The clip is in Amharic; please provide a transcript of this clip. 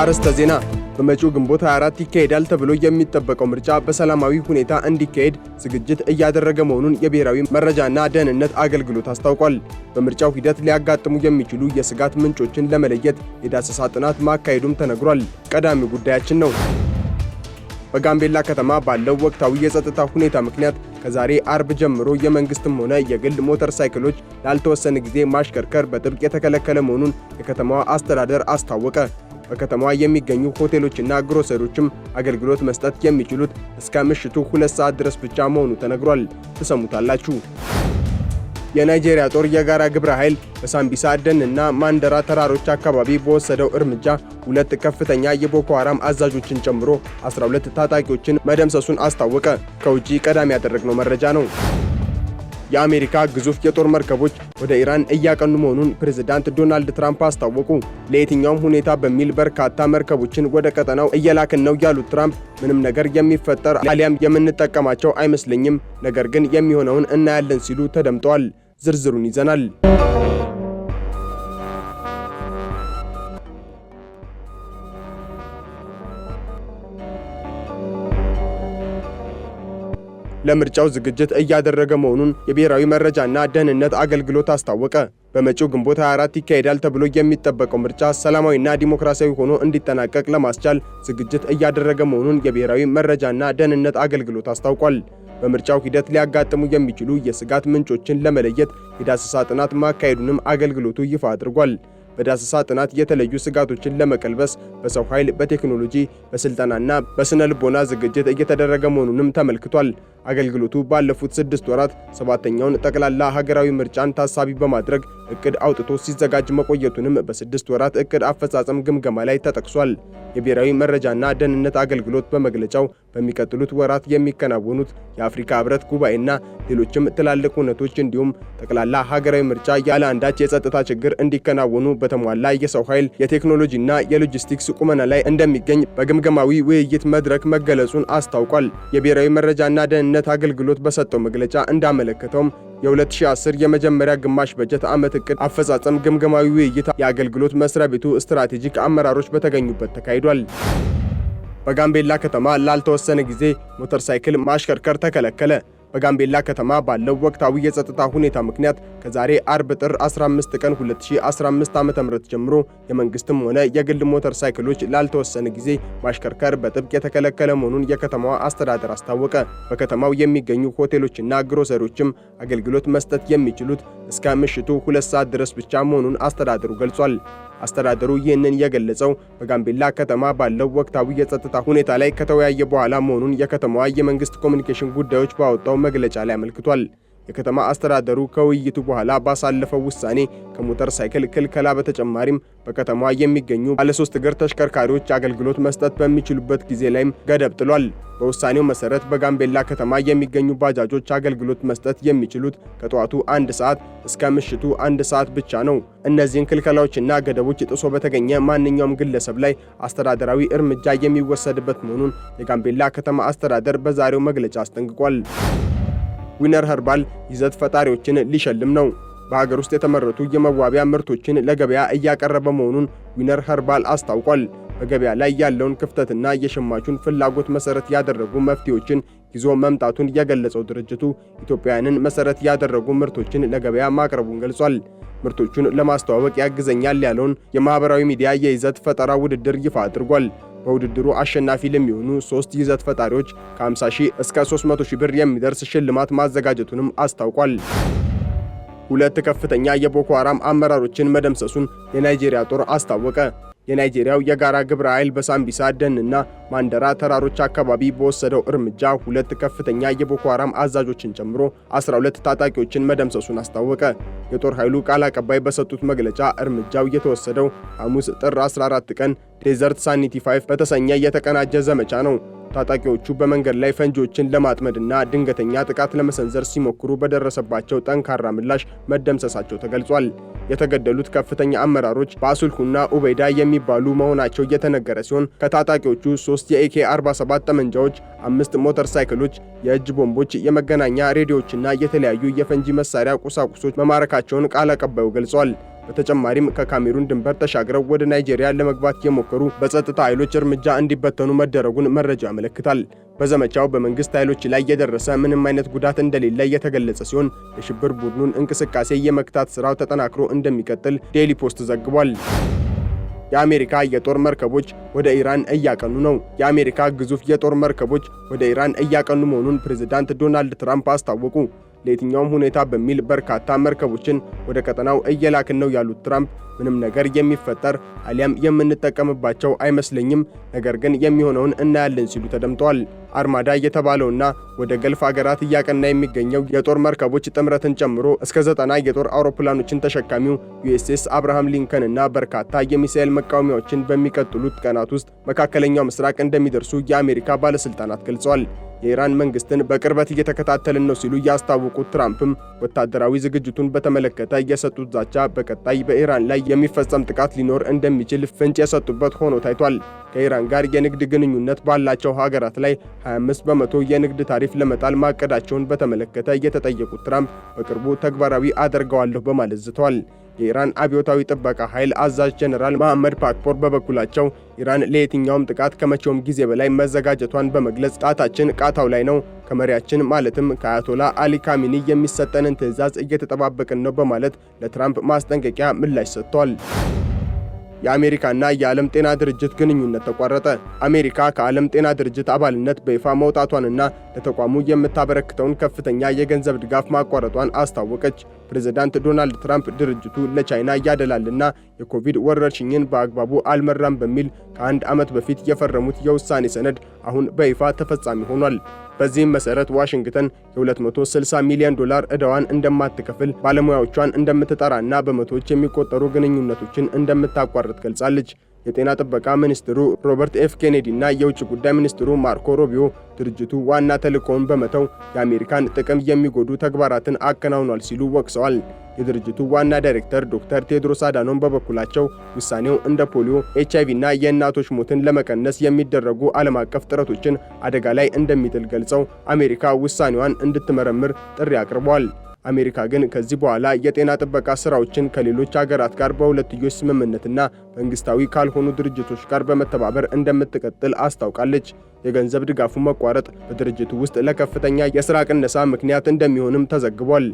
አርዕስተ ዜና። በመጪው ግንቦት 24 ይካሄዳል ተብሎ የሚጠበቀው ምርጫ በሰላማዊ ሁኔታ እንዲካሄድ ዝግጅት እያደረገ መሆኑን የብሔራዊ መረጃና ደህንነት አገልግሎት አስታውቋል። በምርጫው ሂደት ሊያጋጥሙ የሚችሉ የስጋት ምንጮችን ለመለየት የዳሰሳ ጥናት ማካሄዱም ተነግሯል። ቀዳሚው ጉዳያችን ነው። በጋምቤላ ከተማ ባለው ወቅታዊ የጸጥታ ሁኔታ ምክንያት ከዛሬ አርብ ጀምሮ የመንግስትም ሆነ የግል ሞተር ሳይክሎች ላልተወሰነ ጊዜ ማሽከርከር በጥብቅ የተከለከለ መሆኑን የከተማዋ አስተዳደር አስታወቀ። በከተማዋ የሚገኙ ሆቴሎችና ግሮሰሪዎችም አገልግሎት መስጠት የሚችሉት እስከ ምሽቱ 2 ሰዓት ድረስ ብቻ መሆኑ ተነግሯል። ትሰሙታላችሁ። የናይጄሪያ ጦር የጋራ ግብረ ኃይል በሳምቢሳ ደንና ማንደራ ተራሮች አካባቢ በወሰደው እርምጃ 2 ከፍተኛ የቦኮ ሐራም አዛዦችን ጨምሮ 12 ታጣቂዎችን መደምሰሱን አስታወቀ። ከውጪ ቀዳሚ ያደረግነው መረጃ ነው። የአሜሪካ ግዙፍ የጦር መርከቦች ወደ ኢራን እያቀኑ መሆኑን ፕሬዝዳንት ዶናልድ ትራምፕ አስታወቁ። ለየትኛውም ሁኔታ በሚል በርካታ መርከቦችን ወደ ቀጠናው እየላክን ነው ያሉት ትራምፕ ምንም ነገር የሚፈጠር አሊያም የምንጠቀማቸው አይመስለኝም፣ ነገር ግን የሚሆነውን እናያለን ሲሉ ተደምጠዋል። ዝርዝሩን ይዘናል። ለምርጫው ዝግጅት እያደረገ መሆኑን የብሔራዊ መረጃና ደህንነት አገልግሎት አስታወቀ። በመጪው ግንቦት 24 ይካሄዳል ተብሎ የሚጠበቀው ምርጫ ሰላማዊና ዲሞክራሲያዊ ሆኖ እንዲጠናቀቅ ለማስቻል ዝግጅት እያደረገ መሆኑን የብሔራዊ መረጃና ደህንነት አገልግሎት አስታውቋል። በምርጫው ሂደት ሊያጋጥሙ የሚችሉ የስጋት ምንጮችን ለመለየት የዳሰሳ ጥናት ማካሄዱንም አገልግሎቱ ይፋ አድርጓል። በዳሰሳ ጥናት የተለዩ ስጋቶችን ለመቀልበስ በሰው ኃይል፣ በቴክኖሎጂ፣ በስልጠናና በስነ ልቦና ዝግጅት እየተደረገ መሆኑንም ተመልክቷል። አገልግሎቱ ባለፉት 6 ወራት 7ኛውን ጠቅላላ ሀገራዊ ምርጫን ታሳቢ በማድረግ እቅድ አውጥቶ ሲዘጋጅ መቆየቱንም በ6 ወራት እቅድ አፈጻጸም ግምገማ ላይ ተጠቅሷል። የብሔራዊ መረጃና ደህንነት አገልግሎት በመግለጫው በሚቀጥሉት ወራት የሚከናወኑት የአፍሪካ ህብረት ጉባኤና ሌሎችም ትላልቅ ሁነቶች እንዲሁም ጠቅላላ ሀገራዊ ምርጫ ያለ አንዳች የጸጥታ ችግር እንዲከናወኑ በተሟላ የሰው ኃይል፣ የቴክኖሎጂና የሎጂስቲክስ ቁመና ላይ እንደሚገኝ በግምገማዊ ውይይት መድረክ መገለጹን አስታውቋል። የብሔራዊ መረጃና ደህንነት አገልግሎት በሰጠው መግለጫ እንዳመለከተውም የ2010 የመጀመሪያ ግማሽ በጀት ዓመት እቅድ አፈጻጸም ግምገማዊ ውይይት የአገልግሎት መስሪያ ቤቱ ስትራቴጂክ አመራሮች በተገኙበት ተካሂዷል። በጋምቤላ ከተማ ላልተወሰነ ጊዜ ሞተር ሳይክል ማሽከርከር ተከለከለ። በጋምቤላ ከተማ ባለው ወቅታዊ የጸጥታ ሁኔታ ምክንያት ከዛሬ አርብ ጥር 15 ቀን 2015 ዓ.ም ጀምሮ የመንግስትም ሆነ የግል ሞተር ሳይክሎች ላልተወሰነ ጊዜ ማሽከርከር በጥብቅ የተከለከለ መሆኑን የከተማዋ አስተዳደር አስታወቀ። በከተማው የሚገኙ ሆቴሎችና ግሮሰሪዎችም አገልግሎት መስጠት የሚችሉት እስከ ምሽቱ 2 ሰዓት ድረስ ብቻ መሆኑን አስተዳደሩ ገልጿል። አስተዳደሩ ይህንን የገለጸው በጋምቤላ ከተማ ባለው ወቅታዊ የጸጥታ ሁኔታ ላይ ከተወያየ በኋላ መሆኑን የከተማዋ የመንግስት ኮሚኒኬሽን ጉዳዮች ባወጣው መግለጫ ላይ አመልክቷል። የከተማ አስተዳደሩ ከውይይቱ በኋላ ባሳለፈው ውሳኔ ከሞተር ሳይክል ክልከላ በተጨማሪም በከተማዋ የሚገኙ ባለሶስት እግር ተሽከርካሪዎች አገልግሎት መስጠት በሚችሉበት ጊዜ ላይም ገደብ ጥሏል። በውሳኔው መሰረት በጋምቤላ ከተማ የሚገኙ ባጃጆች አገልግሎት መስጠት የሚችሉት ከጠዋቱ 1 ሰዓት እስከ ምሽቱ 1 ሰዓት ብቻ ነው። እነዚህን ክልከላዎችና ገደቦች ጥሶ በተገኘ ማንኛውም ግለሰብ ላይ አስተዳደራዊ እርምጃ የሚወሰድበት መሆኑን የጋምቤላ ከተማ አስተዳደር በዛሬው መግለጫ አስጠንቅቋል። ዊነር ኸርባል ይዘት ፈጣሪዎችን ሊሸልም ነው። በሀገር ውስጥ የተመረቱ የመዋቢያ ምርቶችን ለገበያ እያቀረበ መሆኑን ዊነር ኸርባል አስታውቋል። በገበያ ላይ ያለውን ክፍተትና የሸማቹን ፍላጎት መሰረት ያደረጉ መፍትሄዎችን ይዞ መምጣቱን የገለጸው ድርጅቱ ኢትዮጵያውያንን መሰረት ያደረጉ ምርቶችን ለገበያ ማቅረቡን ገልጿል። ምርቶቹን ለማስተዋወቅ ያግዘኛል ያለውን የማህበራዊ ሚዲያ የይዘት ፈጠራ ውድድር ይፋ አድርጓል። በውድድሩ አሸናፊ ለሚሆኑ 3 ይዘት ፈጣሪዎች ከ50,000 እስከ 300,000 ብር የሚደርስ ሽልማት ማዘጋጀቱንም አስታውቋል። 2 ከፍተኛ የቦኮ ሐራም አመራሮችን መደምሰሱን የናይጄሪያ ጦር አስታወቀ። የናይጄሪያው የጋራ ግብረ ኃይል በሳምቢሳ ደንና ማንደራ ተራሮች አካባቢ በወሰደው እርምጃ 2 ከፍተኛ የቦኮ ሐራም አዛዦችን ጨምሮ 12 ታጣቂዎችን መደምሰሱን አስታወቀ። የጦር ኃይሉ ቃል አቀባይ በሰጡት መግለጫ እርምጃው የተወሰደው ሐሙስ ጥር 14 ቀን ዴዘርት ሳኒቲ 5 በተሰኘ የተቀናጀ ዘመቻ ነው። ታጣቂዎቹ በመንገድ ላይ ፈንጂዎችን ለማጥመድና ድንገተኛ ጥቃት ለመሰንዘር ሲሞክሩ በደረሰባቸው ጠንካራ ምላሽ መደምሰሳቸው ተገልጿል። የተገደሉት ከፍተኛ አመራሮች ባሱልሁና ኡበይዳ የሚባሉ መሆናቸው የተነገረ ሲሆን ከታጣቂዎቹ 3 የኤኬ-47 ጠመንጃዎች፣ 5 ሞተር ሳይክሎች፣ የእጅ ቦምቦች፣ የመገናኛ ሬዲዮዎችና የተለያዩ የፈንጂ መሳሪያ ቁሳቁሶች መማረካቸውን ቃል አቀባዩ ገልጿል። በተጨማሪም ከካሜሩን ድንበር ተሻግረው ወደ ናይጄሪያ ለመግባት የሞከሩ በጸጥታ ኃይሎች እርምጃ እንዲበተኑ መደረጉን መረጃው ያመለክታል። በዘመቻው በመንግስት ኃይሎች ላይ የደረሰ ምንም አይነት ጉዳት እንደሌለ የተገለጸ ሲሆን የሽብር ቡድኑን እንቅስቃሴ የመክታት ስራው ተጠናክሮ እንደሚቀጥል ዴይሊ ፖስት ዘግቧል። የአሜሪካ የጦር መርከቦች ወደ ኢራን እያቀኑ ነው። የአሜሪካ ግዙፍ የጦር መርከቦች ወደ ኢራን እያቀኑ መሆኑን ፕሬዝዳንት ዶናልድ ትራምፕ አስታወቁ። ለየትኛውም ሁኔታ በሚል በርካታ መርከቦችን ወደ ቀጠናው እየላክን ነው ያሉት ትራምፕ ምንም ነገር የሚፈጠር አሊያም የምንጠቀምባቸው አይመስለኝም፣ ነገር ግን የሚሆነውን እናያለን ሲሉ ተደምጠዋል። አርማዳ የተባለውና ወደ ገልፍ ሀገራት እያቀና የሚገኘው የጦር መርከቦች ጥምረትን ጨምሮ እስከ 90 የጦር አውሮፕላኖችን ተሸካሚው ዩኤስኤስ አብርሃም ሊንከን እና በርካታ የሚሳኤል መቃወሚያዎችን በሚቀጥሉት ቀናት ውስጥ መካከለኛው ምስራቅ እንደሚደርሱ የአሜሪካ ባለስልጣናት ገልጸዋል። የኢራን መንግስትን በቅርበት እየተከታተልን ነው ሲሉ ያስታወቁት ትራምፕም ወታደራዊ ዝግጅቱን በተመለከተ የሰጡት ዛቻ በቀጣይ በኢራን ላይ የሚፈጸም ጥቃት ሊኖር እንደሚችል ፍንጭ የሰጡበት ሆኖ ታይቷል። ከኢራን ጋር የንግድ ግንኙነት ባላቸው ሀገራት ላይ 25 በመቶ የንግድ ታሪፍ ለመጣል ማቀዳቸውን በተመለከተ የተጠየቁት ትራምፕ በቅርቡ ተግባራዊ አደርገዋለሁ በማለት ዝተዋል። የኢራን አብዮታዊ ጥበቃ ኃይል አዛዥ ጀነራል መሐመድ ፓክፖር በበኩላቸው ኢራን ለየትኛውም ጥቃት ከመቼውም ጊዜ በላይ መዘጋጀቷን በመግለጽ ጣታችን ቃታው ላይ ነው፣ ከመሪያችን ማለትም ከአያቶላ አሊ ካሚኒ የሚሰጠንን ትዕዛዝ እየተጠባበቅን ነው በማለት ለትራምፕ ማስጠንቀቂያ ምላሽ ሰጥተዋል። የአሜሪካና የዓለም ጤና ድርጅት ግንኙነት ተቋረጠ። አሜሪካ ከዓለም ጤና ድርጅት አባልነት በይፋ መውጣቷንና ለተቋሙ የምታበረክተውን ከፍተኛ የገንዘብ ድጋፍ ማቋረጧን አስታወቀች። ፕሬዝዳንት ዶናልድ ትራምፕ ድርጅቱ ለቻይና ያደላልና የኮቪድ ወረርሽኝን በአግባቡ አልመራም በሚል ከአንድ ዓመት በፊት የፈረሙት የውሳኔ ሰነድ አሁን በይፋ ተፈጻሚ ሆኗል። በዚህም መሰረት ዋሽንግተን የ260 ሚሊዮን ዶላር ዕዳዋን እንደማትከፍል ባለሙያዎቿን እንደምትጠራና በመቶዎች የሚቆጠሩ ግንኙነቶችን እንደምታቋርጥ ገልጻለች። የጤና ጥበቃ ሚኒስትሩ ሮበርት ኤፍ ኬኔዲ እና የውጭ ጉዳይ ሚኒስትሩ ማርኮ ሩቢዮ ድርጅቱ ዋና ተልእኮውን በመተው የአሜሪካን ጥቅም የሚጎዱ ተግባራትን አከናውኗል ሲሉ ወቅሰዋል። የድርጅቱ ዋና ዳይሬክተር ዶክተር ቴድሮስ አዳኖም በበኩላቸው ውሳኔው እንደ ፖሊዮ፣ HIV እና የእናቶች ሞትን ለመቀነስ የሚደረጉ ዓለም አቀፍ ጥረቶችን አደጋ ላይ እንደሚጥል ገልጸው አሜሪካ ውሳኔዋን እንድትመረምር ጥሪ አቅርበዋል። አሜሪካ ግን ከዚህ በኋላ የጤና ጥበቃ ስራዎችን ከሌሎች ሀገራት ጋር በሁለትዮሽ ስምምነትና መንግስታዊ ካልሆኑ ድርጅቶች ጋር በመተባበር እንደምትቀጥል አስታውቃለች። የገንዘብ ድጋፉ መቋረጥ በድርጅቱ ውስጥ ለከፍተኛ የሥራ ቅነሳ ምክንያት እንደሚሆንም ተዘግቧል።